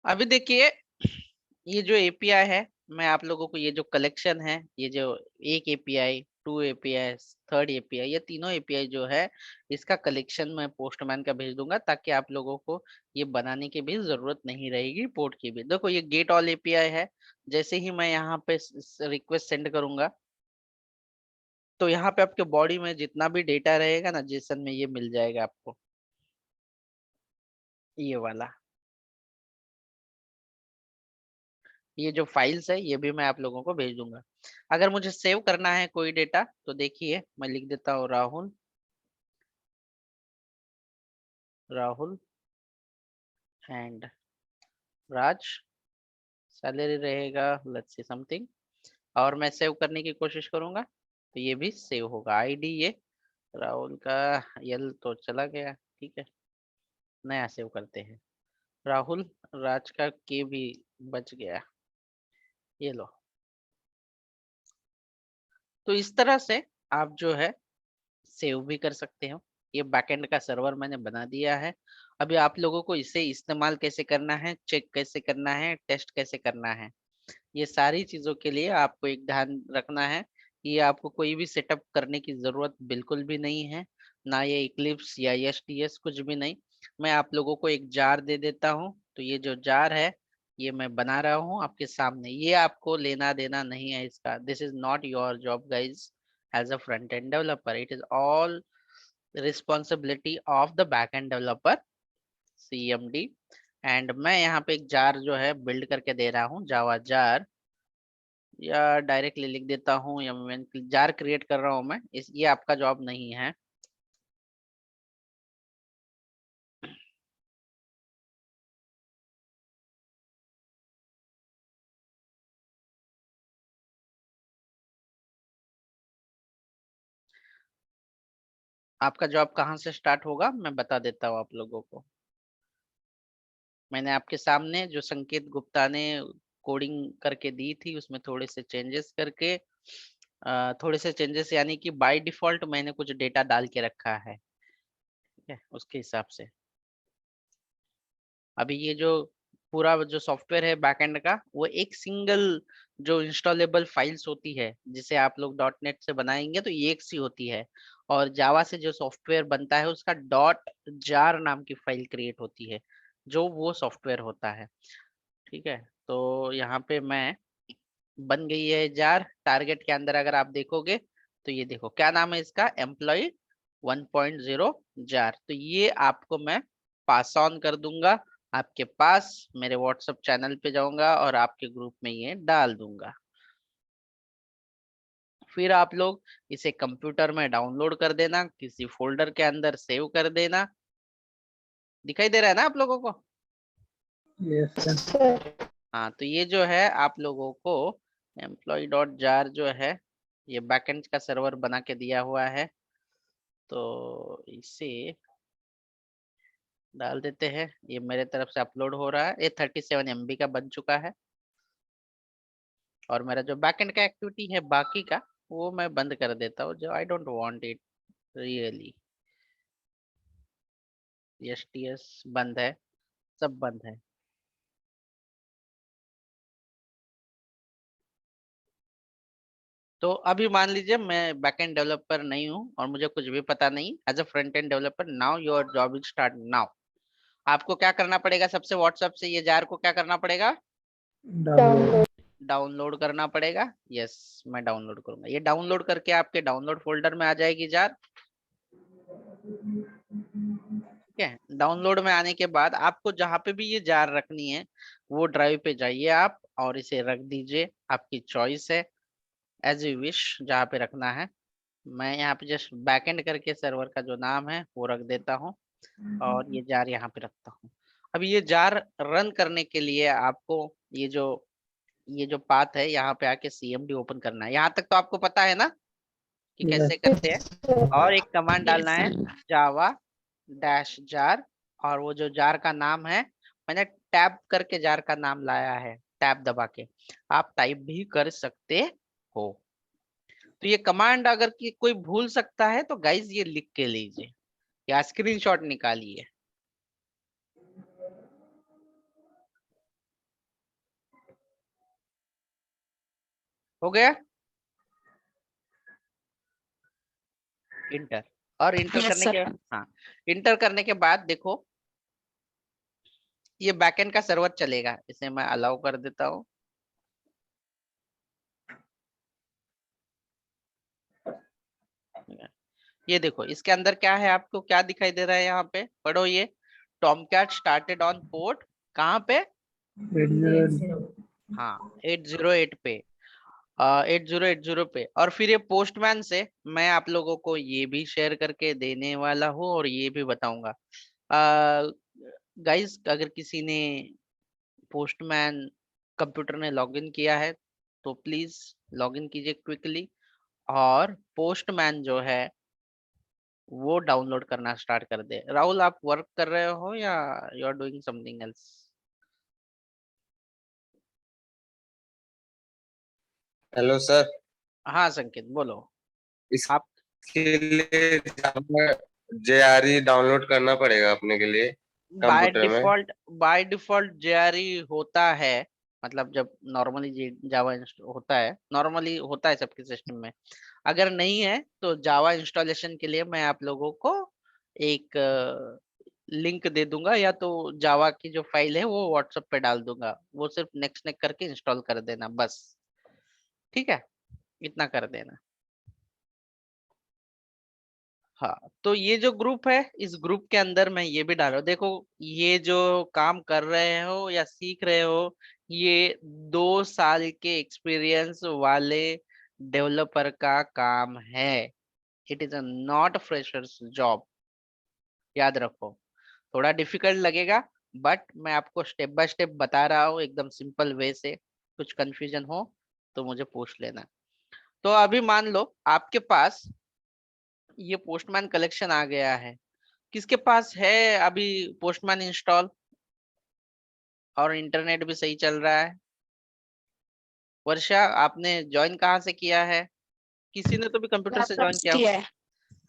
अभी देखिए, ये जो एपीआई है, मैं आप लोगों को ये जो कलेक्शन है, ये जो एक API, two API, third API, ये तीनों एपीआई जो है, इसका कलेक्शन मैं पोस्टमैन का भेज दूंगा, ताकि आप लोगों को ये बनाने की भी जरूरत नहीं रहेगी, पोर्ट की भी। देखो ये गेट ऑल एपीआई है। जैसे ही मैं यहाँ पे रिक्वेस्ट सेंड करूंगा, तो यहाँ पे आपके बॉडी में जितना भी डेटा रहेगा ना जेसन में, ये मिल जाएगा आपको, ये वाला। ये जो फाइल्स है, ये भी मैं आप लोगों को भेज दूंगा। अगर मुझे सेव करना है कोई डेटा, तो देखिए मैं लिख देता हूँ Rahul, Rahul and Raj, salary रहेगा लेट्स सी समथिंग, और मैं सेव करने की कोशिश करूंगा, तो ये भी सेव होगा। आईडी ये राहुल का, यल तो चला गया, ठीक है, नया सेव करते हैं। राहुल, राज का के भी बच गया, ये लो। तो इस तरह से आप जो है सेव भी कर सकते हो। ये बैकएंड का सर्वर मैंने बना दिया है। अभी आप लोगों को इसे इस्तेमाल कैसे करना है, चेक कैसे करना है, टेस्ट कैसे करना है, ये सारी चीजों के लिए आपको एक ध्यान रखना है कि आपको कोई भी सेटअप करने की जरूरत बिल्कुल भी नहीं है, ना ये इक्लिप्स या एचटीएस, कुछ भी नहीं। मैं आप लोगों को एक जार दे देता हूँ, तो ये जो जार है, ये मैं बना रहा हूँ आपके सामने, ये आपको लेना देना नहीं है इसका। This is not your job guys, as a front end developer, it is all responsibility of the back end developer, CMD. And मैं यहाँ पे एक जार जो है बिल्ड करके दे रहा हूँ, जावा जार, या डायरेक्टली लिख देता हूँ, या मैं जार क्रिएट कर रहा हूँ मैं, इस ये आपका जॉब नहीं है। आपका जॉब कहाँ से स्टार्ट होगा मैं बता देता हूँ आप लोगों को। मैंने आपके सामने जो संकेत गुप्ता ने कोडिंग करके दी थी, उसमें थोड़े से चेंजेस करके, थोड़े से चेंजेस यानी कि बाय डिफॉल्ट मैंने कुछ डेटा डाल के रखा है, ठीक है, उसके हिसाब से। अभी ये जो पूरा जो सॉफ्टवेयर है बैकएंड का, वो एक सिंगल जो इंस्टॉलेबल फाइल्स होती है, जिसे आप लोग डॉट नेट से बनाएंगे तो ये एक सी होती है, और जावा से जो सॉफ्टवेयर बनता है उसका डॉट जार नाम की फाइल क्रिएट होती है, जो वो सॉफ्टवेयर होता है, ठीक है। तो यहाँ पे मैं बन गई है जार टारगेट के अंदर, अगर आप देखोगे तो ये देखो क्या नाम है इसका, एम्प्लॉय 1.0 जार। तो ये आपको मैं पास ऑन कर दूंगा आपके पास, मेरे व्हाट्सएप चैनल पे जाऊंगा और आपके ग्रुप में ये डाल दूंगा। फिर आप लोग इसे कंप्यूटर में डाउनलोड कर देना, किसी फोल्डर के अंदर सेव कर देना। दिखाई दे रहा है ना आप लोगों को? Yes sir. हाँ, तो ये जो है आप लोगों को एम्प्लॉय डॉट जार जो है, ये बैकएंड का सर्वर बना के दिया हुआ है, तो इसे डाल देते हैं। ये मेरे तरफ से अपलोड हो रहा है, ये 37 MB का बन चुका है। और मेरा जो बैकएंड का एक्टिविटी है बाकी का, वो मैं बंद कर देता हूँ, जो I don't want it really. HTS बंद है, सब बंद है। तो अभी मान लीजिए मैं बैकएंड डेवलपर नहीं हूँ और मुझे कुछ भी पता नहीं, as a front end developer now your job will start now. आपको क्या करना पड़ेगा, सबसे व्हाट्सएप से ये जार को क्या करना पड़ेगा, डाउनलोड। डाउनलोड करना पड़ेगा। यस, मैं डाउनलोड करूंगा, ये डाउनलोड करके आपके डाउनलोड फोल्डर में आ जाएगी जार, ठीक है। डाउनलोड में आने के बाद आपको जहां पे भी ये जार रखनी है, वो ड्राइव पे जाइए आप और इसे रख दीजिए, आपकी चॉइस है, एज यू विश जहाँ पे रखना है। मैं यहाँ पे जस्ट बैकएंड करके सर्वर का जो नाम है वो रख देता हूँ, और ये जार यहाँ पे रखता हूँ। अब ये जार रन करने के लिए आपको ये जो पाथ है, यहाँ पे आके सीएमडी ओपन करना है। यहाँ तक तो आपको पता है ना कि कैसे यस। करते हैं। और एक कमांड डालना है, जावा डैश जार, और वो जो जार का नाम है, मैंने टैब करके जार का नाम लाया है, टैब दबा के आप टाइप भी कर सकते हो। तो ये कमांड अगर कि कोई भूल सकता है तो गाइज ये लिख के लीजिए या स्क्रीनशॉट निकालिए। हो गया इंटर। और इंटर यस करने के, सर। हाँ, इंटर करने के बाद देखो ये बैकएंड का सर्वर चलेगा, इसे मैं अलाउ कर देता हूँ। ये देखो इसके अंदर क्या है, आपको क्या दिखाई दे रहा है यहाँ पे, पढ़ो ये। टॉमकैट स्टार्टेड ऑन पोर्ट कहाँ पे, 80 हाँ 808 पे, 8080 पे। और फिर ये पोस्टमैन से मैं आप लोगों को ये भी शेयर करके देने वाला हूँ और ये भी बताऊंगा। गाइस अगर किसी ने पोस्टमैन कंप्यूटर में लॉगिन किया है तो प्लीज लॉगिन कीजिए क्विकली, और पोस्टमैन जो है वो डाउनलोड करना स्टार्ट कर दे। राहुल आप वर्क कर रहे हो या you are doing something else? Hello sir. हाँ संकेत बोलो। आप इसके लिए JRE डाउनलोड करना पड़ेगा अपने के लिए बाय कंप्यूटर में। डिफॉल्ट, बाय डिफॉल्ट जेआरई होता है, मतलब जब नॉर्मली जावा होता है, नॉर्मली होता है सबके सिस्टम में। अगर नहीं है तो जावा इंस्टॉलेशन के लिए मैं आप लोगों को एक लिंक दे दूंगा, या तो जावा की जो फाइल है वो व्हाट्सएप पे डाल दूंगा, वो सिर्फ नेक्स्ट नेक करके इंस्टॉल कर देना बस। ठीक है, इतना कर देना। हाँ, तो ये जो ग्रुप है इस ग्रुप के अंदर मैं ये भी डाल रहा हूँ, देखो ये जो काम कर रहे हो या सीख रहे हो, ये 2 साल के एक्सपीरियंस वाले डेवलपर का काम है। It is a not freshers job, याद रखो। थोड़ा डिफिकल्ट लगेगा बट मैं आपको स्टेप बाय स्टेप बता रहा हूँ एकदम सिंपल वे से। कुछ कंफ्यूजन हो तो मुझे पूछ लेना। तो अभी मान लो आपके पास ये पोस्टमैन कलेक्शन आ गया है, किसके पास है अभी पोस्टमैन इंस्टॉल और इंटरनेट भी सही चल रहा है? वर्षा आपने ज्वाइन कहाँ से किया है? किसी ने तो भी कंप्यूटर से लैपटॉप ज्वाइन से किया किया होगा। है।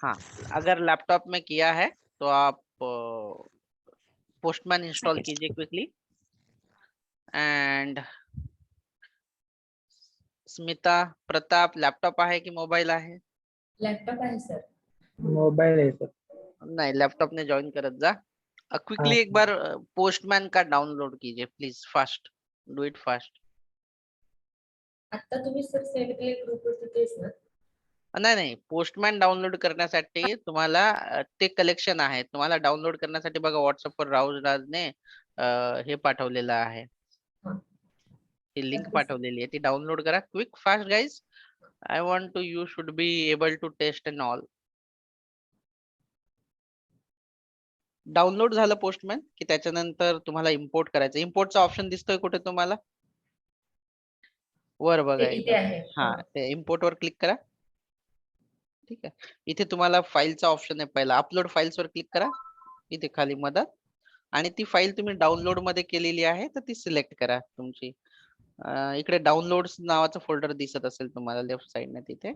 हाँ, अगर लैपटॉप में किया है तो आप पोस्टमैन इंस्टॉल कीजिए quickly. And Smita, Pratap laptop आहे की मोबाईल आहे? लॅपटॉप आहे सर. मोबाइल है सर. नाही, लॅपटॉप ने ज्वाइन करत जा। हाँ क्विकली एक बार पोस्टमैन का डाउनलोड कीजिए please, fast, do it fast. आता तुम्ही सर सेंड केले ग्रुपवरती तेच ना. नाही नाही, पोस्टमॅन डाउनलोड करण्यासाठी तुम्हाला ते कलेक्शन आहे, तुम्हाला डाउनलोड करण्यासाठी बघा व्हॉट्सअपवर राहुल राजने हे पाठवलेलं आहे, हा. ती लिंक नक्की सर. पाठवलेली आहे, ती डाउनलोड करा quick fast guys. I want to, you should be able to test and all. Download झालं पोस्टमॅन की त्याच्यानंतर तुम्हाला इम्पोर्ट करायचं। इम्पोर्टचा ऑप्शन दिसतोय कुठे तुम्हाला? वर ते बघा इथे एकदम, आहे. हा हा. ते इम्पोर्ट वर क्लिक करा। ठीक आहे, इथे तुम्हाला फाईलचा ऑप्शन आहे, पहिला अपलोड फाईल्स वर क्लिक करा, इथे खाली मदत, आणि ती फाईल तुम्ही डाउनलोड मध्ये केलेली आहे तर ती सिलेक्ट करा तुमची। इकडे डाउनलोड्स नावाचं फोल्डर दिसत असेल तुम्हाला लेफ्ट साइडने तिथे,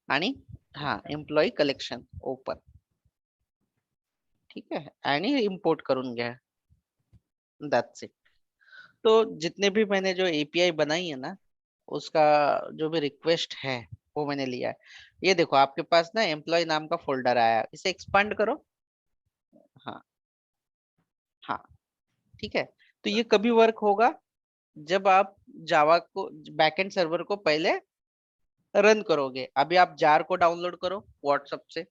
आणि हा एम्प्लॉई कलेक्शन ओपन, ठीक है, आणि इम्पोर्ट करून घ्या, दैट्स इट। तो जितने भी मैंने जो एपीआई बनाई है ना, उसका जो भी रिक्वेस्ट है वो मैंने लिया है। ये देखो आपके पास ना एम्प्लॉय नाम का फोल्डर आया है, इसे एक्सपांड करो। हाँ, हाँ, ठीक है। तो ये कभी वर्क होगा जब आप जावा को, बैकएंड सर्वर को पहले रन करोगे। अभी आप जार को डाउनलोड करो व्हाट्सएप से,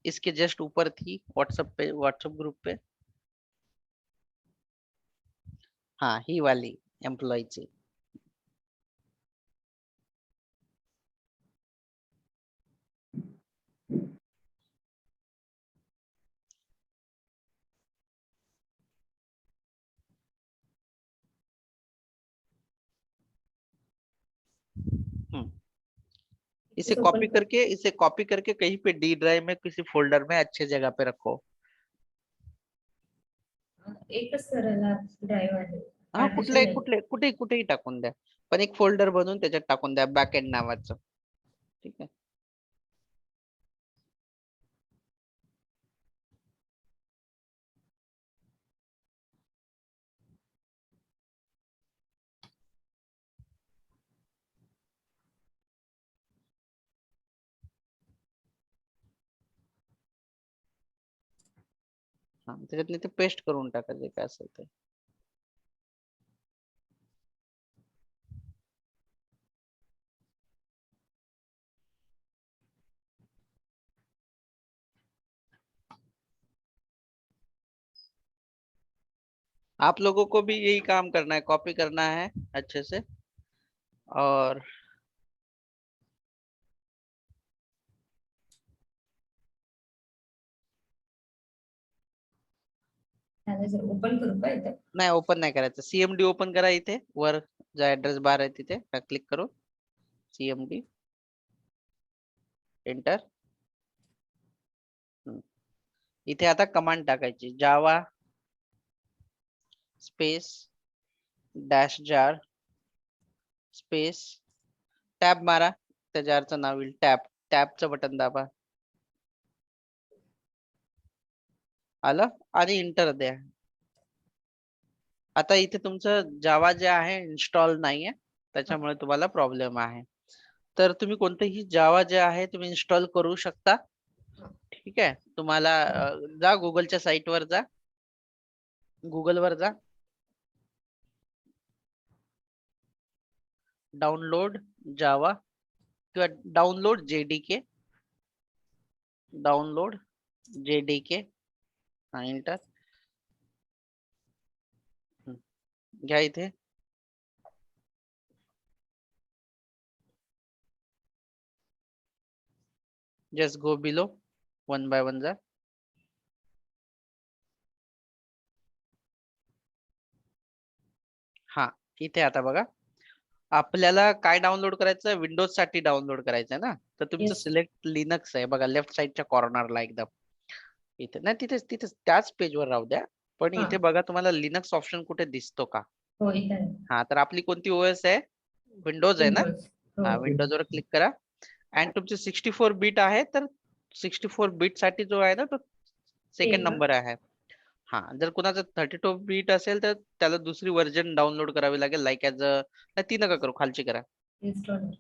इसके जस्ट ऊपर थी व्हाट्सएप पे, व्हाट्सएप ग्रुप पे, हाँ ही वाली एम्प्लॉय ची। हम्म, इसे इथेच कॉपी ओपन कर. करके, इसे कॉपी करके कहीं पे डी ड्राइव में किसी फोल्डर में अच्छे जगह पे रखो। एकच सरला ड्राईव्ह आहे. हाँ, पार्टिशन कुठले नाही. कुठले कुठे कुठेही टाकून द्या, पण एक फोल्डर बनवून त्याच्यात टाकून द्या बॅकएंड नावाचं। ठीक आहे, हा त्याच्यात ते पेस्ट करून टाकायचे काय असेल ते. आप लोगों को भी यही काम करना है, कॉपी करना है अच्छे से। और चालेल सर, ओपन करू का इथं? नाही ओपन नाही करायचं, सीएमडी ओपन करा इथे वर, जो ऍड्रेस बार आहे तिथे क्लिक करू, सीएमडी एंटर. इथे आता कमांड टाकायची, Java space dash jar space tab मारा, त्या जारचं नाव येईल टॅब, टॅबचं बटन दाबा, आलं, आणि इंटर द्या. आता इथे तुमचं जावा जे आहे इन्स्टॉल नाहीये, त्याच्यामुळे तुम्हाला प्रॉब्लेम आहे. तर तुम्ही कोणतेही जावा जे आहे तुम्ही इन्स्टॉल करू शकता. ठीक आहे, तुम्हाला जा गुगलच्या साईट वर जा, गुगल वर जा, डाउनलोड जावा किंवा डाउनलोड जेडीके, डाउनलोड जेडीके, हा इंटर घ्या इथे. Just go below, one by one जा. हा इथे आता बघा, आपल्याला काय डाउनलोड करायचं, विंडोज साठी डाउनलोड करायचं ना, तर तुमचं Yes. सिलेक्ट लिनक्स आहे बघा, लेफ्ट साइडच्या कॉर्नरला एकदम इथे, नाही तिथेच तिथेच त्याच पेजवर राहू द्या, पण हा. इथे बघा तुम्हाला लिनक्स ऑप्शन कुठे दिसतो का? हो इथं आहे. हा तर आपली कोणती ओएस आहे, विंडोज आहे ना. Windows. हो. हा विंडोज वर क्लिक करा, आणि तुमचे 64 बीट आहे तर 64 बीट साठी जो आहे ना तो ते सेकंड का? नंबर आहे. हा जर कुणाचं 32 बीट असेल तर त्याला दुसरी व्हर्जन डाउनलोड करावी लागेल, लाईक ऍज अ, ती नका करू, खालची करा. Installer.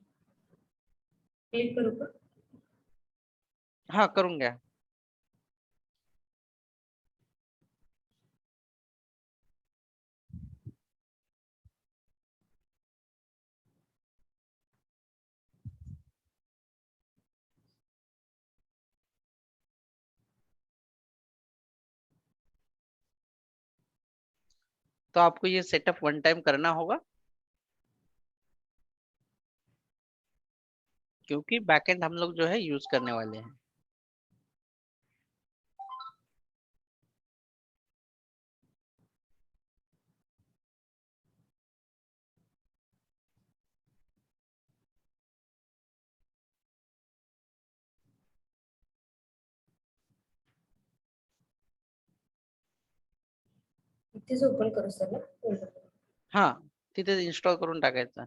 क्लिक करू का? हा करून घ्या. तो आपको ये सेटअप वन टाइम करना होगा, क्योंकि बैकएंड हम लोग जो है यूज करने वाले हैं. इथेच ओपन करू सर ना? folder. हा तिथे इन्स्टॉल करून टाकायचं.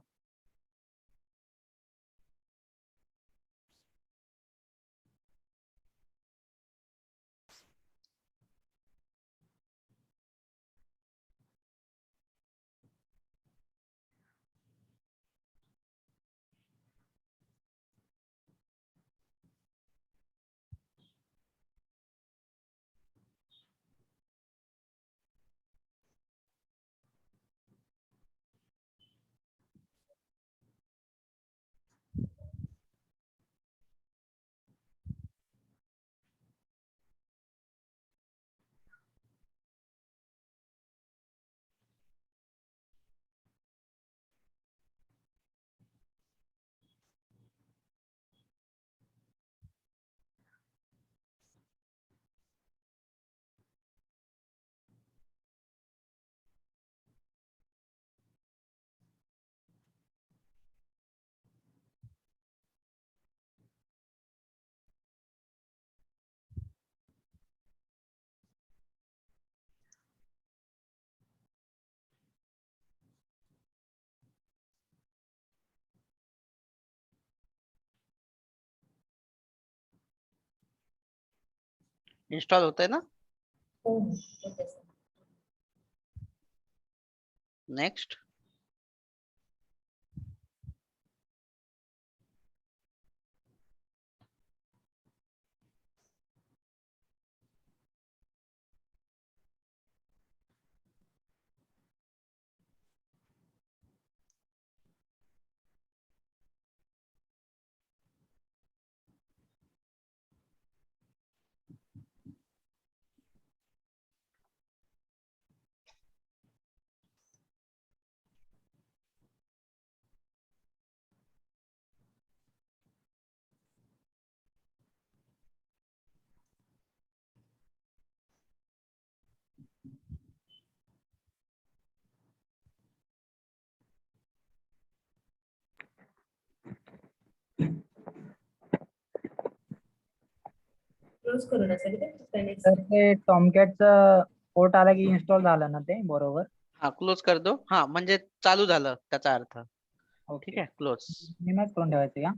इंस्टॉल होतंय ना. हो हो, होते सर. नेक्स्ट. क्लोज करून असेल का Linux? तर ते टॉमकॅटचा पोर्ट आला की इन्स्टॉल झालं ना ते बरोबर. हा क्लोज कर दो. हा म्हणजे चालू झालं त्याचा अर्थ. ठीक ओके. आहे क्लोज. मिनिमम करून ठेवायचं का?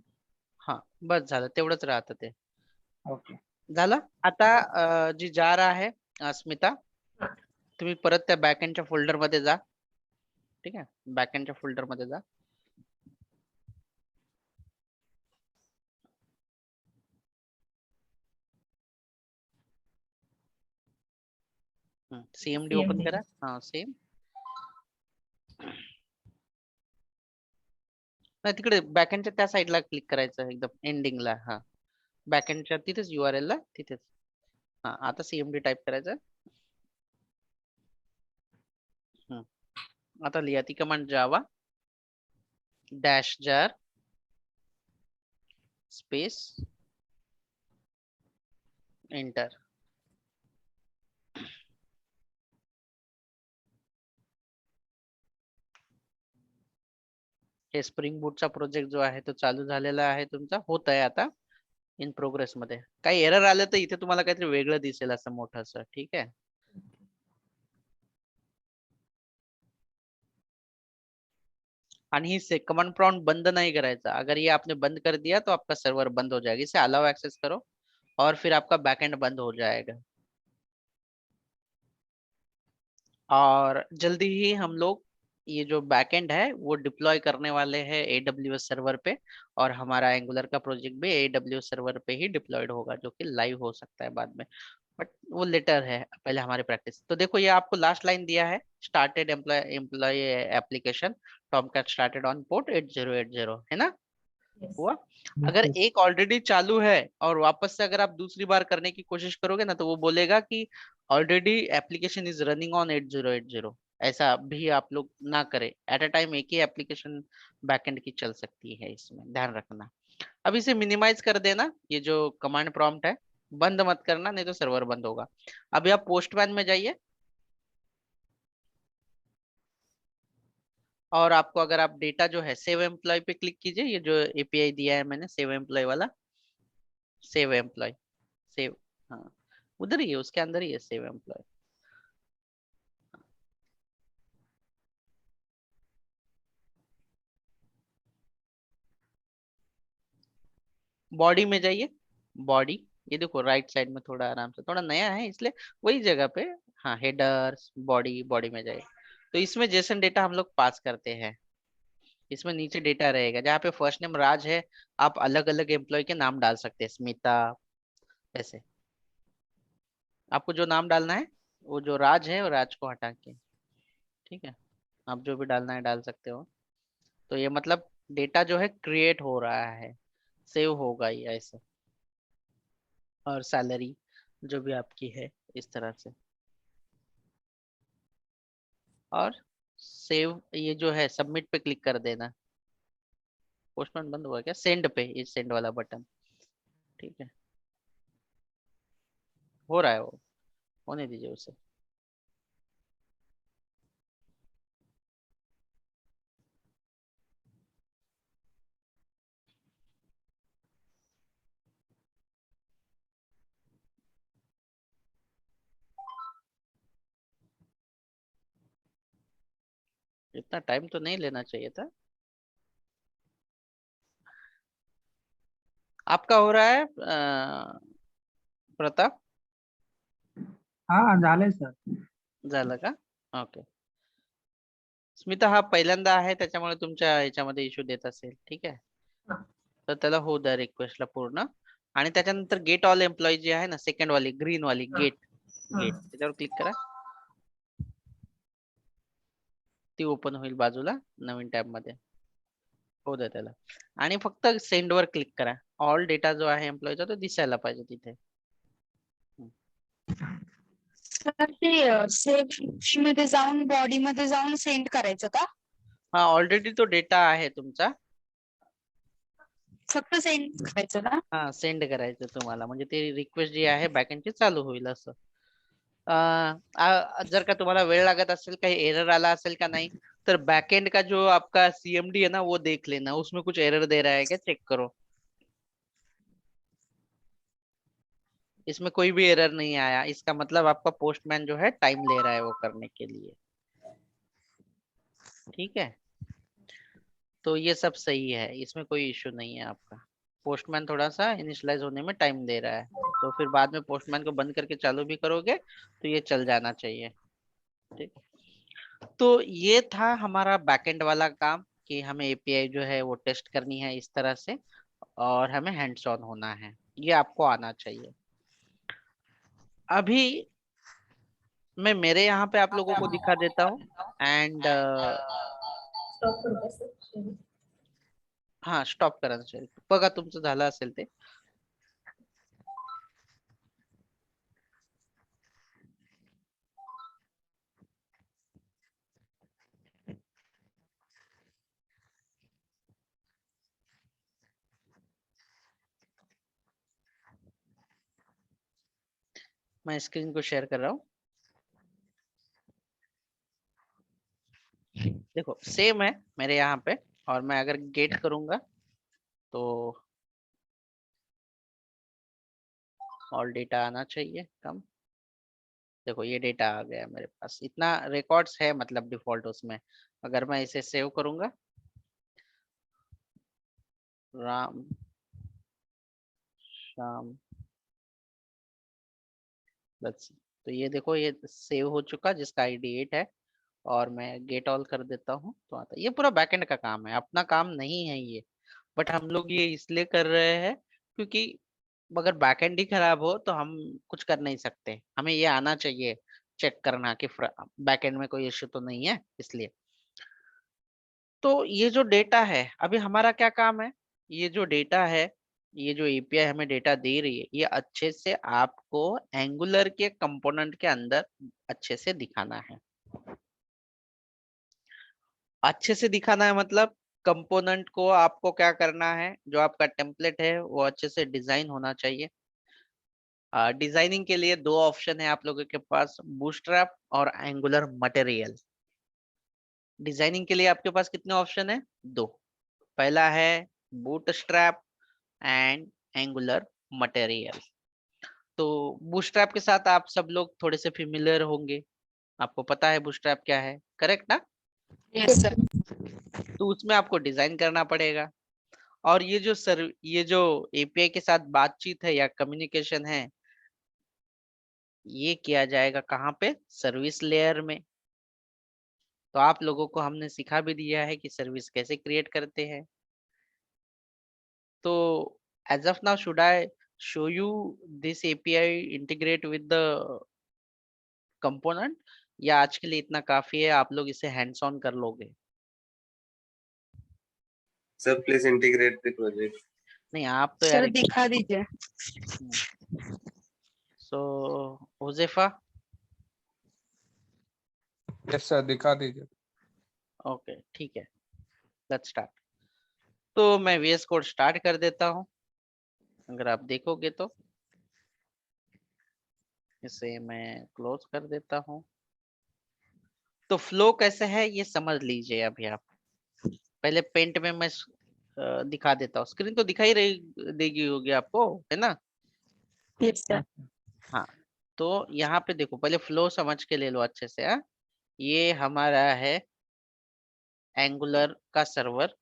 हा बस झालं तेवढंच राहतं ते. ओके. झालं. आता जी जार आहे स्मिता, हा. तुम्ही परत त्या बॅकएंडच्या फोल्डर मध्ये जा. ठीक आहे बॅकएंडच्या फोल्डर मध्ये जा. CMD open CMD. करा. हा सेम. नाही तिकडे बॅकएंडच्या त्या साईडला क्लिक करायचं एकदम एंडिंगला. हा बॅकएंडच्या तिथेच URL ला तिथेच. हा आता CMD टाइप करायचं. आता लिहा ती कमांड जावा डॅश जार स्पेस एंटर. हे स्प्रिंग बूटचा प्रोजेक्ट जो आहे तो चालू झालेला आहे तुमचा. होत आहे आता इन प्रोग्रेस मध्ये. काही एरर आलं तर इथे तुम्हाला काहीतरी वेगळं दिसेल असं मोठंसं. ठीक आहे. आणि ही कमांड प्रॉम्प्ट बंद नहीं करायचा. अगर ये आपने बंद कर दिया तो आपका सर्वर बंद हो जाएगा. इसे अलाउ एक्सेस करो और फिर आपका बैकएंड बंद हो जाएगा. और जल्दी ही हम लोग ये जो बैकएंड है वो डिप्लॉय करने वाले हैं AWS सर्वर पे. और हमारा एंगुलर का प्रोजेक्ट भी AWS सर्वर पे ही डिप्लॉयड होगा जो कि लाइव हो सकता है बाद में. बट वो लेटर है, पहले हमारी प्रैक्टिस. तो देखो ये आपको लास्ट लाइन दिया है. Started employ application Tomcat started on port 8080 है ना. Yes. हुआ. अगर एक ऑलरेडी चालू है और वापस से अगर आप दूसरी बार करने की कोशिश करोगे ना तो वो बोलेगा कि already application is running on 8080. ऐसा भी आप लोग ना करें. एट अ टाइम एक ही एप्लीकेशन बैकएंड की चल सकती है, इसमें ध्यान रखना. अब इसे मिनिमाइज कर देना. ये जो कमांड प्रॉम्प्ट है बंद मत करना नहीं तो सर्वर बंद होगा. अभी आप पोस्टमैन में जाइए और आपको अगर आप डेटा जो है सेव एम्प्लॉय पे क्लिक कीजिए. ये जो API दिया है मैंने सेव एम्प्लॉय वाला. Save employ save. हाँ उधर ही है, उसके अंदर ही है सेव एम्प्लॉय. बॉडी में जाइए. बॉडी ये देखो राइट साइड में थोड़ा आराम से, थोड़ा नया है इसलिए वही जगह पे. हाँ हेडर्स बॉडी. बॉडी में जाइए तो इसमें जेसन डेटा हम लोग पास करते हैं. इसमें नीचे डेटा रहेगा जहाँ पे फर्स्ट नेम राज है. आप अलग अलग एम्प्लॉय के नाम डाल सकते हैं स्मिता ऐसे. आपको जो नाम डालना है वो जो राज है वो राज को हटा के. ठीक है आप जो भी डालना है डाल सकते हो. तो ये मतलब डेटा जो है क्रिएट हो रहा है, सेव होगा ये ऐसे. और सैलरी जो भी आपकी है इस तरह से. और सेव ये जो है सबमिट पे क्लिक कर देना. पोस्टमैन बंद हुआ क्या. सेंड पे ये सेंड वाला बटन. ठीक है हो रहा है वो. होने दीजिए उसे. इतना टाइम तो नहीं लेना चाहिए था. आपका हो रहा है प्रताप. हा झालंय सर. झालं का. ओके. स्मिता हा पहिल्यांदा आहे त्याच्यामुळे तुमच्या ह्याच्यामध्ये इश्यू देत असेल. ठीक आहे हा. तर त्याला होऊ द्या रिक्वेस्टला पूर्ण. आणि त्याच्यानंतर गेट ऑल एम्प्लॉय जी आहे ना सेकंड वाली ग्रीन वाली हा. गेट. हा. गेट त्याच्यावर क्लिक करा. ती ओपन होईल बाजूला नवीन टॅब मध्ये. हो द्या त्याला. आणि फक्त सेंड वर क्लिक करा. ऑल डेटा जो आहे एम्प्लॉयचा तो दिसायला पाहिजे तिथे. तर ते सेव्ह मध्ये जाऊन बॉडी मध्ये जाऊन सेंड करायचं का. हा ऑलरेडी तो डेटा आहे तुमचा. फक्त सेंड करायचं ना. हा सेंड करायचं तुम्हाला म्हणजे ते रिक्वेस्ट जी आहे बॅकएंडची चालू होईल असं. जर का तुम्हाला वेळ लागत असेल काही एरर आला असेल का नहीं तर बैकएंड का जो आपका CMD है ना वो देख लेना. उसमें कुछ एरर दे रहा है क्या चेक करो. इसमें कोई भी एरर नहीं आया, इसका मतलब आपका पोस्टमैन जो है टाइम ले रहा है वो करने के लिए। ठीक है, तो ये सब सही है, इसमें कोई इश्यू नहीं है आपका। पोस्टमैन थोड़ा सा इनिशियलाइज होने में टाइम दे रहा है, तो फिर बाद में पोस्टमैन को बंद करके चालू भी करोगे तो ये चल जाना चाहिए। ठीक, तो ये था हमारा बैकएंड वाला काम कि हमें एपीआई जो है वो टेस्ट करनी है इस तरह से, और हमें हैंड्स ऑन होना है, ये आपको आना चाहिए। अभी मैं मेरे यहाँ पे आप लोगों को दिखा देता हूँ एंड स्टॉप करू का सर? हाँ स्टॉप करायचं चाहिए, बघा तुमचं झालं असेल ते। मैं स्क्रीन को शेयर कर रहा हूँ। देखो सेम है मेरे यहाँ पे, और मैं अगर गेट करूंगा तो ऑल डेटा आना चाहिए कम। देखो ये डेटा आ गया मेरे पास, इतना रिकॉर्ड्स है मतलब डिफॉल्ट उसमें। अगर मैं इसे सेव करूंगा, राम श्याम बस, तो ये देखो ये सेव हो चुका जिसका आईडी 8 है, और मैं गेट ऑल कर देता हूँ तो आता है। ये पूरा बैकएंड का काम है, अपना काम नहीं है ये, बट हम लोग ये इसलिए कर रहे हैं क्योंकि अगर बैकएंड ही खराब हो तो हम कुछ कर नहीं सकते। हमें ये आना चाहिए चेक करना कि बैकएंड में कोई इश्यू तो नहीं है, इसलिए। तो ये जो डेटा है अभी हमारा क्या काम है, ये जो डेटा है, ये जो एपीआई हमें डेटा दे रही है, ये अच्छे से आपको एंगुलर के कंपोनेंट के अंदर अच्छे से दिखाना है। अच्छे से दिखाना है मतलब कंपोनेंट को आपको क्या करना है, जो आपका टेम्पलेट है वो अच्छे से डिजाइन होना चाहिए। डिजाइनिंग के लिए दो ऑप्शन है आप लोगों के पास, बूटस्ट्रैप और एंगुलर मटेरियल। डिजाइनिंग के लिए आपके पास कितने ऑप्शन है? दो। पहला है बूटस्ट्रैप एंड एंगुलर मटेरियल। तो बूटस्ट्रैप के साथ आप सब लोग थोड़े से फेमिलियर होंगे, आपको पता है बूटस्ट्रैप क्या है, करेक्ट ना? Yes sir. तो उसमें आपको डिजाइन करना पड़ेगा, और ये जो एपीआई के साथ बातचीत है या कम्युनिकेशन है, ये किया जाएगा कहाँ पे? सर्विस लेयर में। तो आप लोगों को हमने सिखा भी दिया है कि सर्विस कैसे क्रिएट करते हैं। तो as of now should I show you this API integrate with the component, या आज के लिए इतना काफी है, आप लोग इसे हैंड्स ऑन कर लोगे? Sir, please integrate the project. नहीं आप तो सर यार। दिखा दीजिए। सो हुजैफा, यस सर, दिखा दीजिए। ओके ठीक है, लेट्स स्टार्ट। तो मैं VS कोड स्टार्ट कर देता हूँ, अगर आप देखोगे तो इसे मैं क्लोज कर देता हूँ। तो फ्लो कैसे है ये समझ लीजिए अभी आप। पहले पेंट में मैं दिखा देता हूँ, स्क्रीन तो दिखाई रही देगी होगी आपको, है ना? Yes sir. हाँ, तो यहाँ पे देखो, पहले फ्लो समझ के ले लो अच्छे से। हाँ, ये हमारा है एंगुलर का सर्वर,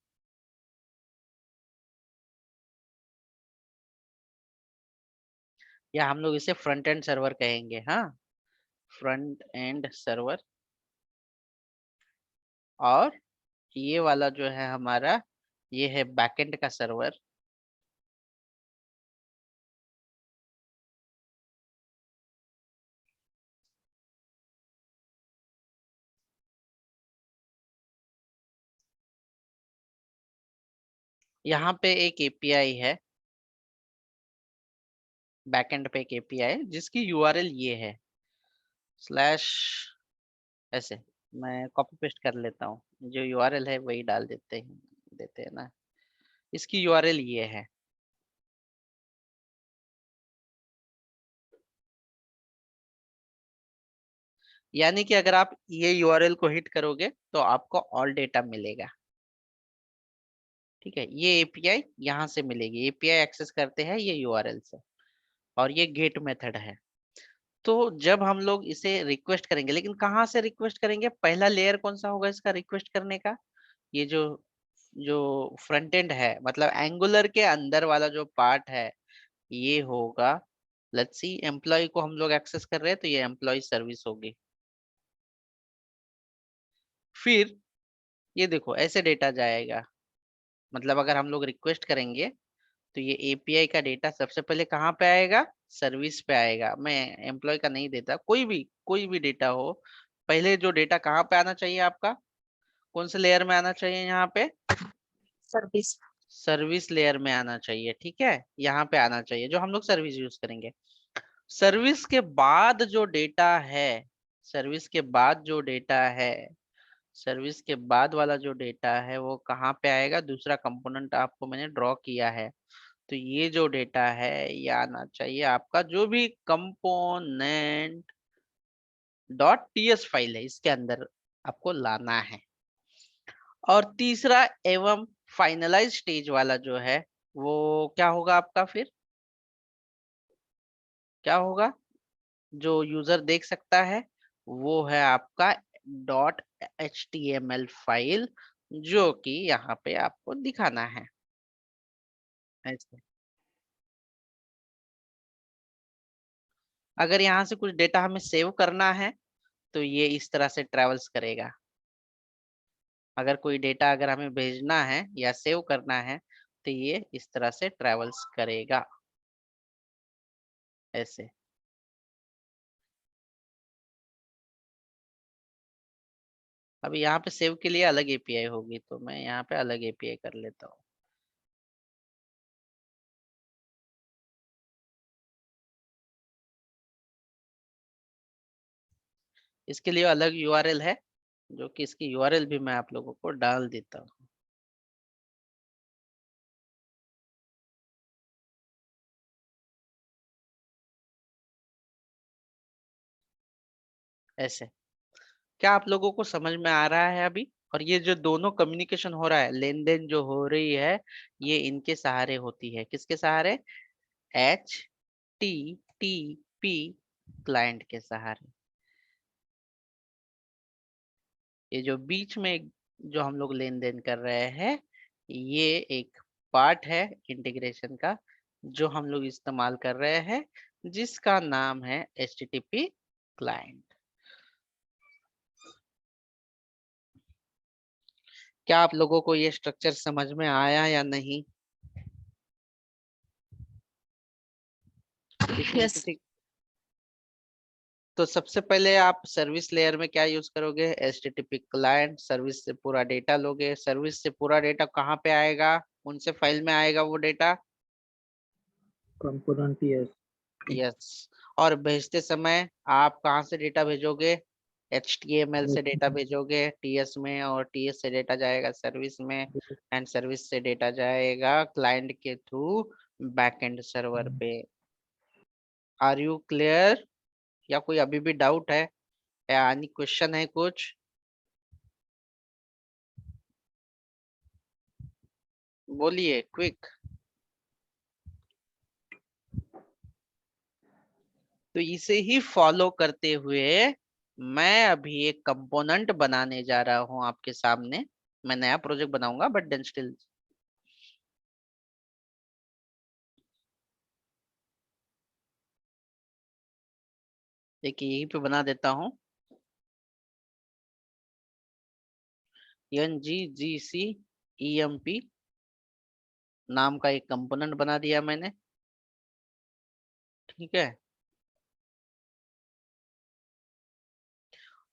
या हम लोग इसे फ्रंट एंड सर्वर कहेंगे। हाँ, फ्रंट एंड सर्वर। और ये वाला जो है हमारा, ये है बैकएंड का सर्वर। यहाँ पे एक एपीआई है, बैकएंड पे एक एपीआई है जिसकी यूआरएल ये है स्लैश, ऐसे मैं कॉपी पेस्ट कर लेता हूँ, जो यूआरएल है वही डाल देते हैं ना। इसकी यूआरएल ये है। यानी कि अगर आप ये यूआरएल को हिट करोगे तो आपको ऑल डेटा मिलेगा। ठीक है, ये एपीआई यहाँ से मिलेगी, एपीआई एक्सेस करते हैं ये यूआरएल से, और ये गेट मेथड है। तो जब हम लोग इसे रिक्वेस्ट करेंगे, लेकिन कहाँ से रिक्वेस्ट करेंगे, पहला लेयर कौन सा होगा इसका रिक्वेस्ट करने का, ये जो जो फ्रंट एंड है, मतलब एंगुलर के अंदर वाला जो पार्ट है ये होगा। लेट्स सी, एम्प्लॉय को हम लोग एक्सेस कर रहे हैं तो ये एम्प्लॉय सर्विस होगी। फिर ये देखो ऐसे डेटा जाएगा, मतलब अगर हम लोग रिक्वेस्ट करेंगे तो ये एपीआई का डेटा सबसे पहले कहाँ पे आएगा, सर्विस पे आएगा। मैं एम्प्लॉय का नहीं देता, कोई भी डेटा हो, पहले जो डेटा कहाँ पे आना चाहिए आपका, कौन से लेयर में आना चाहिए, यहाँ पे सर्विस। सर्विस लेयर में आना चाहिए। ठीक है, यहाँ पे आना चाहिए जो हम लोग सर्विस यूज करेंगे। सर्विस के बाद जो डेटा है, सर्विस के बाद जो डेटा है, सर्विस के बाद वाला जो डेटा है वो कहाँ पे आएगा, दूसरा कंपोनेंट आपको मैंने ड्रॉ किया है। तो ये जो डेटा है ये आना चाहिए आपका, जो भी कंपोनेंट डॉट टीएस फाइल है इसके अंदर आपको लाना है। और तीसरा एवं फाइनलाइज स्टेज वाला जो है वो क्या होगा आपका, फिर क्या होगा, जो यूजर देख सकता है वो है आपका डॉट HTML फाइल, जो कि यहाँ पे आपको दिखाना है ऐसे। अगर यहाँ से कुछ डेटा हमें सेव करना है तो ये इस तरह से ट्रेवल्स करेगा। अगर कोई डेटा अगर हमें भेजना है या सेव करना है तो ये इस तरह से ट्रेवल्स करेगा ऐसे। अब यहाँ पे सेव के लिए अलग एपीआई होगी, तो मैं यहाँ पे अलग एपीआई कर लेता हूँ। इसके लिए अलग यूआरएल है, जो कि इसकी यूआरएल भी मैं आप लोगों को डाल देता हूँ। ऐसे क्या आप लोगों को समझ में आ रहा है अभी? और ये जो दोनों कम्युनिकेशन हो रहा है, लेन देन जो हो रही है, ये इनके सहारे होती है। किसके सहारे, HTTP क्लाइंट के सहारे। ये जो बीच में जो हम लोग लेन देन कर रहे हैं, ये एक पार्ट है इंटीग्रेशन का जो हम लोग इस्तेमाल कर रहे हैं, जिसका नाम है HTTP क्लाइंट। क्या आप लोगों को ये स्ट्रक्चर समझ में आया या नहीं? यस। तो सबसे पहले आप सर्विस लेयर में क्या यूज करोगे, HTTP क्लाइंट। सर्विस से पूरा डेटा लोगे, सर्विस से पूरा डेटा कहाँ पे आएगा, कौन से फाइल में आएगा वो डेटा, कंपोनेंट टीएस। यस। और भेजते समय आप कहाँ से डेटा भेजोगे, HTML से डेटा भेजोगे TS में, और TS से डेटा जाएगा सर्विस में, एंड सर्विस से डेटा जाएगा क्लाइंट के थ्रू बैकएंड सर्वर पे। आर यू क्लियर, या कोई अभी भी डाउट है या एनी क्वेश्चन है कुछ? बोलिए क्विक। तो इसे ही फॉलो करते हुए मैं अभी एक कंपोनेंट बनाने जा रहा हूं आपके सामने। मैं नया प्रोजेक्ट बनाऊंगा, बट देन स्टिल देखिए यहीं पे बना देता हूँ। NGGC-EMP नाम का एक कंपोनेंट बना दिया मैंने। ठीक है,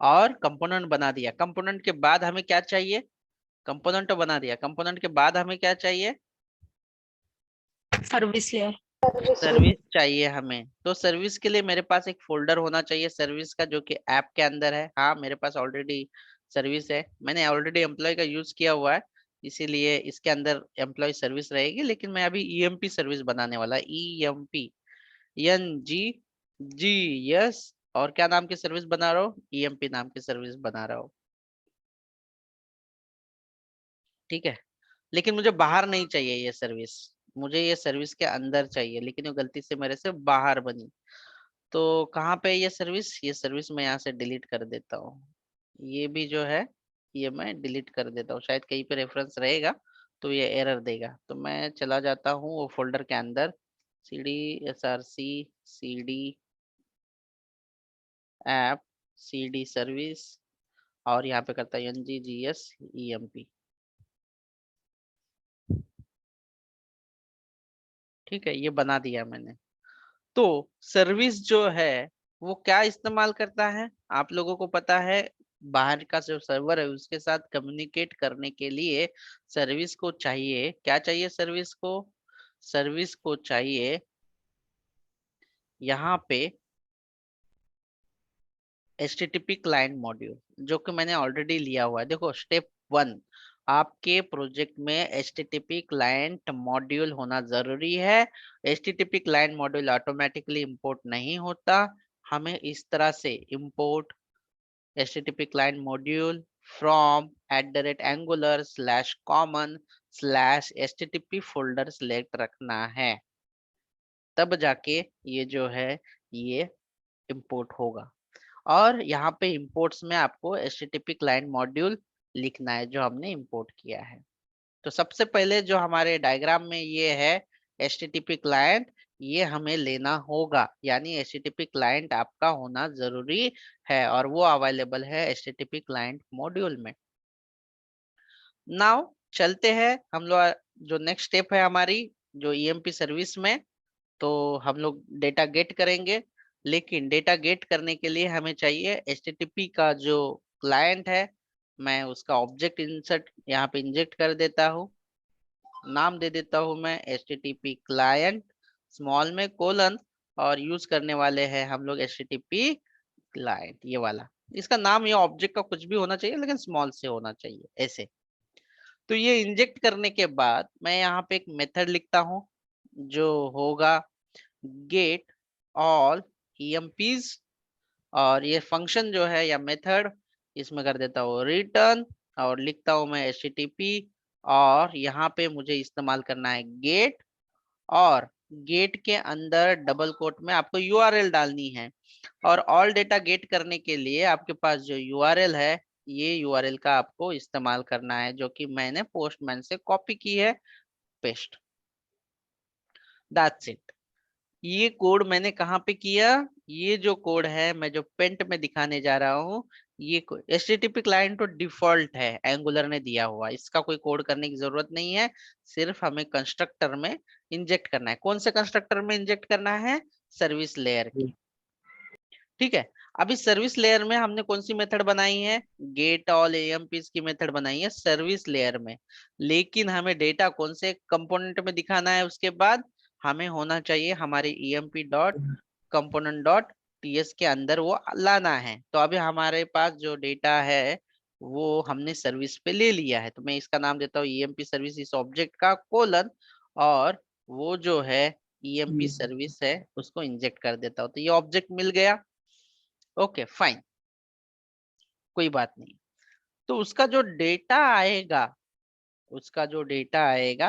और कंपोनेंट बना दिया। कंपोनेंट के बाद हमें क्या चाहिए, कंपोनेंट तो बना दिया, कंपोनेंट के बाद हमें क्या चाहिए, सर्विस लेयर। सर्विस चाहिए हमें। तो सर्विस के लिए मेरे पास एक फोल्डर होना चाहिए सर्विस का, जो कि ऐप के अंदर है। हाँ, मेरे पास ऑलरेडी सर्विस है, मैंने ऑलरेडी एम्प्लॉय का यूज किया हुआ है, इसीलिए इसके अंदर एम्प्लॉय सर्विस रहेगी। लेकिन मैं अभी EMP सर्विस बनाने वाला, EMP, NGGS, और क्या नाम की सर्विस बना रहा हूँ, EMP नाम की सर्विस बना रहा हूँ। ठीक है, लेकिन मुझे बाहर नहीं चाहिए ये सर्विस, मुझे ये सर्विस के अंदर चाहिए, लेकिन वो गलती से मेरे से बाहर बनी। तो कहाँ पे है ये सर्विस मैं यहाँ से डिलीट कर देता हूँ। ये भी जो है ये मैं डिलीट कर देता हूँ, शायद कहीं पे रेफरेंस रहेगा तो ये एरर देगा। तो मैं चला जाता हूँ वो फोल्डर के अंदर, cd cd app cd service, और यहाँ पे करता है nggsemp। ठीक है, ये बना दिया मैंने। तो सर्विस जो है वो क्या इस्तेमाल करता है, आप लोगों को पता है, बाहर का जो सर्वर है उसके साथ कम्युनिकेट करने के लिए सर्विस को चाहिए, क्या चाहिए सर्विस को? सर्विस को चाहिए यहाँ पे HTTP क्लाइंट मॉड्यूल, जो कि मैंने ऑलरेडी लिया हुआ है। देखो स्टेप 1, आपके प्रोजेक्ट में HTTP क्लाइंट मॉड्यूल होना जरूरी है। HTTP client module automatically import नहीं होता, हमें इस तरह से import HTTP client module from @angular/common/http folder select रखना है, तब जाके ये जो है ये इंपोर्ट होगा। और यहाँ पे इंपोर्ट्स में आपको HTTP क्लाइंट मॉड्यूल लिखना है जो हमने इंपोर्ट किया है। तो सबसे पहले जो हमारे डायग्राम में ये है HTTP क्लाइंट, ये हमें लेना होगा, यानी HTTP क्लाइंट आपका होना जरूरी है और वो अवेलेबल है HTTP क्लाइंट मॉड्यूल में। नाउ चलते हैं हम लोग, जो नेक्स्ट स्टेप है हमारी जो EMP सर्विस में, तो हम लोग डेटा गेट करेंगे। लेकिन डेटा गेट करने के लिए हमें चाहिए HTTP का जो क्लाइंट है, मैं उसका ऑब्जेक्ट इंसर्ट यहाँ पे इंजेक्ट कर देता हूँ, नाम दे देता हूँ मैं HTTP क्लाइंट स्मॉल में कोलन, और यूज करने वाले हैं हम लोग HTTP क्लाइंट ये वाला। इसका नाम ये ऑब्जेक्ट का कुछ भी होना चाहिए लेकिन स्मॉल से होना चाहिए ऐसे। तो ये इंजेक्ट करने के बाद मैं यहाँ पे एक मेथड लिखता हूँ जो होगा गेट ऑल EMPs, और ये फंक्शन जो है या मेथड, इसमें कर देता हूँ रिटर्न, और लिखता हूँ मैं HTTP, और यहाँ पे मुझे इस्तेमाल करना है गेट, और गेट के अंदर डबल कोट में आपको URL डालनी है। और ऑल डेटा गेट करने के लिए आपके पास जो URL है, ये URL का आपको इस्तेमाल करना है, जो कि मैंने पोस्टमैन से कॉपी की है, पेस्ट, दैट्स इट। ये कोड मैंने कहाँ पे किया, ये जो कोड है मैं जो पेंट में दिखाने जा रहा हूँ, ये HTTP क्लाइंट तो डिफॉल्ट है, एंगुलर ने दिया हुआ, इसका कोई कोड करने की जरूरत नहीं है, सिर्फ हमें कंस्ट्रक्टर में इंजेक्ट करना है। कौन से कंस्ट्रक्टर में इंजेक्ट करना है? सर्विस लेयर की। ठीक है, अभी सर्विस लेयर में हमने कौन सी मेथड बनाई है? गेट ऑल EMPs की मेथड बनाई है सर्विस लेयर में। लेकिन हमें डेटा कौन से कंपोनेंट में दिखाना है? उसके बाद हमें होना चाहिए हमारे emp.component.ts के अंदर वो लाना है। तो अभी हमारे पास जो डेटा है वो हमने सर्विस पे ले लिया है, तो मैं इसका नाम देता हूँ EMP सर्विस इस ऑब्जेक्ट का कोलन, और वो जो है EMP सर्विस है उसको इंजेक्ट कर देता हूँ। तो ये ऑब्जेक्ट मिल गया, ओके फाइन, कोई बात नहीं। तो उसका जो डेटा आएगा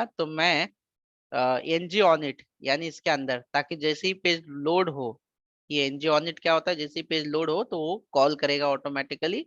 तो मैं ng on it, यानी इसके अंदर, ताकि जैसे ही पेज लोड हो, ये ng on it क्या होता है, जैसे ही पेज लोड हो तो वो कॉल करेगा ऑटोमेटिकली